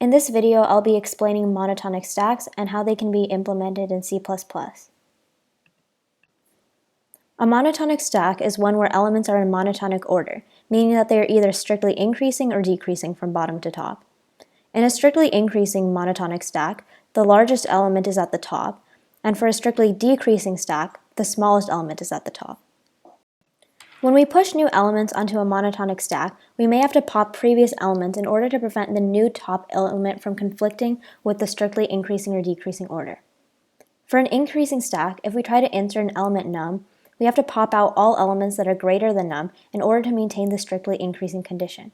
In this video, I'll be explaining monotonic stacks and how they can be implemented in C++. A monotonic stack is one where elements are in monotonic order, meaning that they are either strictly increasing or decreasing from bottom to top. In a strictly increasing monotonic stack, the largest element is at the top, and for a strictly decreasing stack, the smallest element is at the top. When we push new elements onto a monotonic stack, we may have to pop previous elements in order to prevent the new top element from conflicting with the strictly increasing or decreasing order. For an increasing stack, if we try to insert an element num, we have to pop out all elements that are greater than num in order to maintain the strictly increasing condition.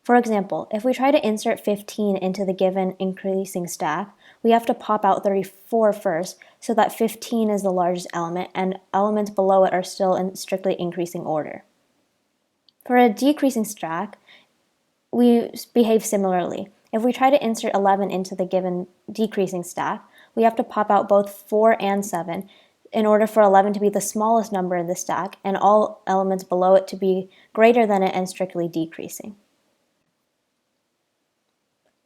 For example, if we try to insert 15 into the given increasing stack, we have to pop out 34 first so that 15 is the largest element and elements below it are still in strictly increasing order. For a decreasing stack, we behave similarly. If we try to insert 11 into the given decreasing stack, we have to pop out both 4 and 7 in order for 11 to be the smallest number in the stack and all elements below it to be greater than it and strictly decreasing.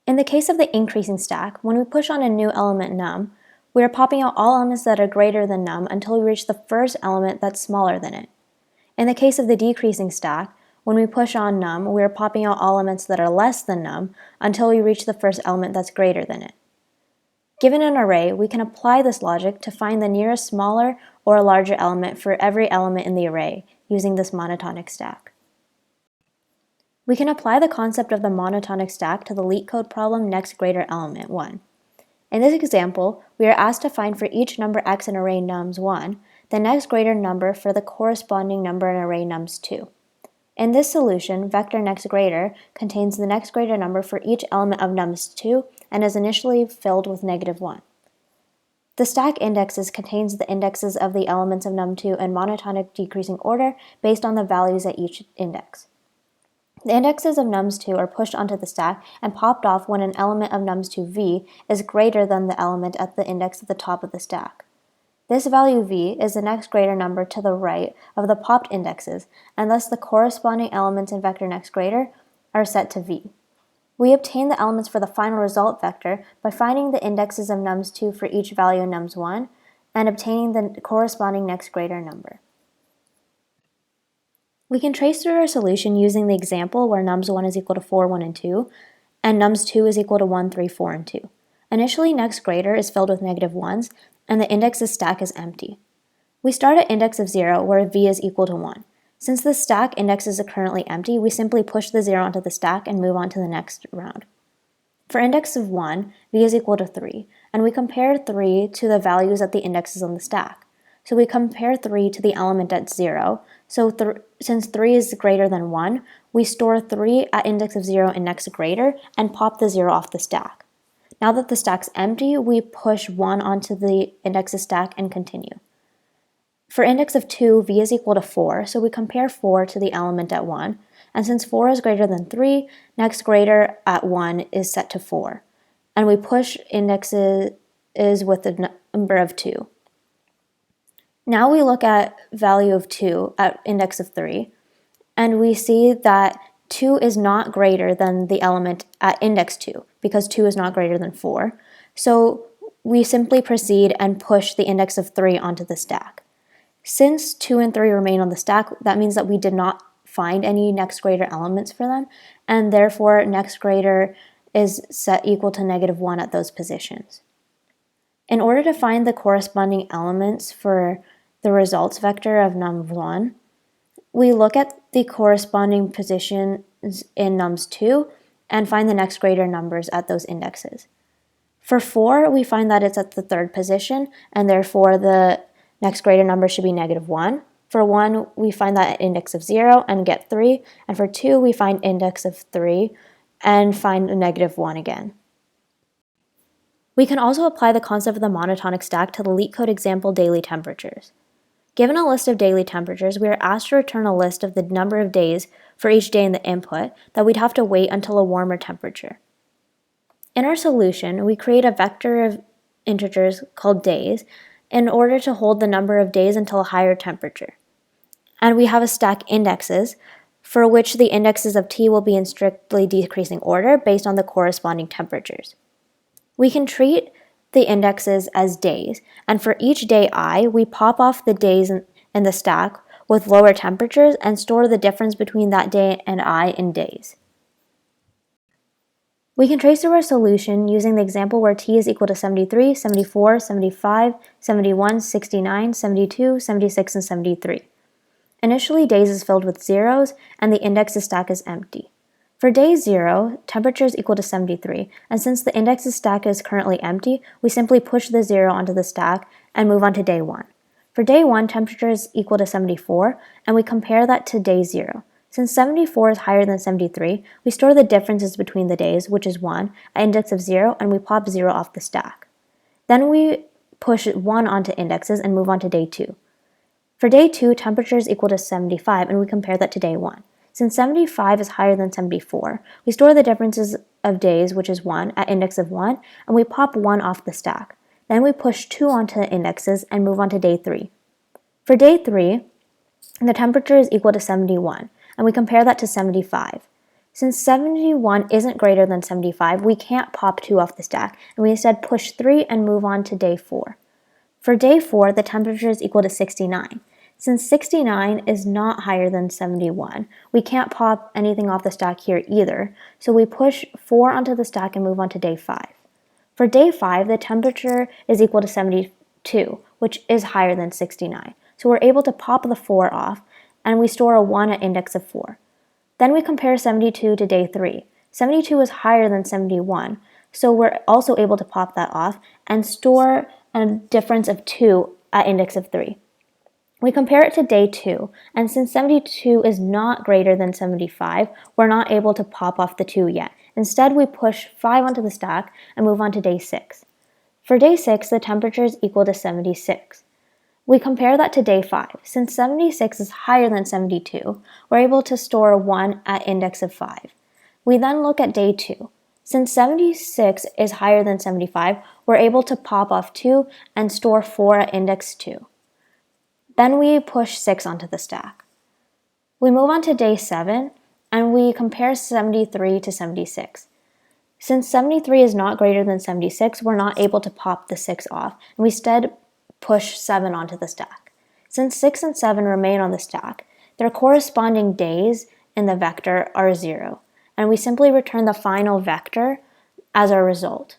In the case of the increasing stack, when we push on a new element num, we are popping out all elements that are greater than num until we reach the first element that's smaller than it. In the case of the decreasing stack, when we push on num, we are popping out all elements that are less than num until we reach the first element that's greater than it. Given an array, we can apply this logic to find the nearest smaller or larger element for every element in the array using this monotonic stack. We can apply the concept of the monotonic stack to the LeetCode problem next greater element 1. In this example, we are asked to find for each number x in array nums1, the next greater number for the corresponding number in array nums2. In this solution, vector next greater contains the next greater number for each element of nums2 and is initially filled with -1. The stack indexes contains the indexes of the elements of num2 in monotonic decreasing order based on the values at each index. The indexes of nums2 are pushed onto the stack and popped off when an element of nums2 v is greater than the element at the index at the top of the stack. This value v is the next greater number to the right of the popped indexes, and thus the corresponding elements in vector next greater are set to v. We obtain the elements for the final result vector by finding the indexes of nums2 for each value in nums1 and obtaining the corresponding next greater number. We can trace through our solution using the example where nums1 is equal to 4, 1, and 2, and nums2 is equal to 1, 3, 4, and 2. Initially, next greater is filled with -1s, and the indexes stack is empty. We start at index of 0, where v is equal to 1. Since the stack indexes are currently empty, we simply push the 0 onto the stack and move on to the next round. For index of 1, v is equal to 3, and we compare 3 to the values at the indexes on the stack. So we compare 3 to the element at 0, so since 3 is greater than 1, we store 3 at index of 0 in next greater and pop the 0 off the stack. Now that the stack's empty, we push 1 onto the index's stack and continue. For index of 2, v is equal to 4, so we compare 4 to the element at 1, and since 4 is greater than 3, next greater at 1 is set to 4, and we push indexes with the number of 2. Now we look at value of 2 at index of 3, and we see that 2 is not greater than the element at index 2, because 2 is not greater than 4. So we simply proceed and push the index of 3 onto the stack. Since 2 and 3 remain on the stack, that means that we did not find any next greater elements for them, and therefore next greater is set equal to -1 at those positions. In order to find the corresponding elements for the results vector of num1, we look at the corresponding positions in nums2 and find the next greater numbers at those indexes. For 4, we find that it's at the third position, and therefore the next greater number should be -1. For 1, we find that at index of 0 and get 3, and for 2, we find index of 3 and find a -1 again. We can also apply the concept of the monotonic stack to the LeetCode example daily temperatures. Given a list of daily temperatures, we are asked to return a list of the number of days for each day in the input that we'd have to wait until a warmer temperature. In our solution, we create a vector of integers called days in order to hold the number of days until a higher temperature. And we have a stack indexes for which the indexes of t will be in strictly decreasing order based on the corresponding temperatures. We can treat the indexes as days, and for each day I, we pop off the days in the stack with lower temperatures and store the difference between that day and I in days. We can trace through our solution using the example where t is equal to 73, 74, 75, 71, 69, 72, 76, and 73. Initially, days is filled with zeros, and the index of stack is empty. For day 0, temperature is equal to 73, and since the index of stack is currently empty, we simply push the 0 onto the stack and move on to day 1. For day 1, temperature is equal to 74, and we compare that to day 0. Since 74 is higher than 73, we store the differences between the days, which is 1, at index of 0, and we pop 0 off the stack. Then we push 1 onto indexes and move on to day 2. For day 2, temperature is equal to 75, and we compare that to day 1. Since 75 is higher than 74, we store the differences of days, which is 1, at index of 1, and we pop 1 off the stack. Then we push 2 onto indexes and move on to day 3. For day 3, the temperature is equal to 71, and we compare that to 75. Since 71 isn't greater than 75, we can't pop 2 off the stack, and we instead push 3 and move on to day 4. For day 4, the temperature is equal to 69. Since 69 is not higher than 71, we can't pop anything off the stack here either, so we push 4 onto the stack and move on to day 5. For day 5, the temperature is equal to 72, which is higher than 69, so we're able to pop the 4 off, and we store a 1 at index of 4. Then we compare 72 to day 3. 72 is higher than 71, so we're also able to pop that off and store a difference of 2 at index of 3. We compare it to day 2, and since 72 is not greater than 75, we're not able to pop off the 2 yet. Instead, we push 5 onto the stack and move on to day 6. For day 6, the temperature is equal to 76. We compare that to day 5. Since 76 is higher than 72, we're able to store a 1 at index of 5. We then look at day 2. Since 76 is higher than 75, we're able to pop off 2 and store 4 at index 2. Then we push 6 onto the stack. We move on to day 7, and we compare 73 to 76. Since 73 is not greater than 76, we're not able to pop the 6 off, and we instead push 7 onto the stack. Since 6 and 7 remain on the stack, their corresponding days in the vector are 0, and we simply return the final vector as our result.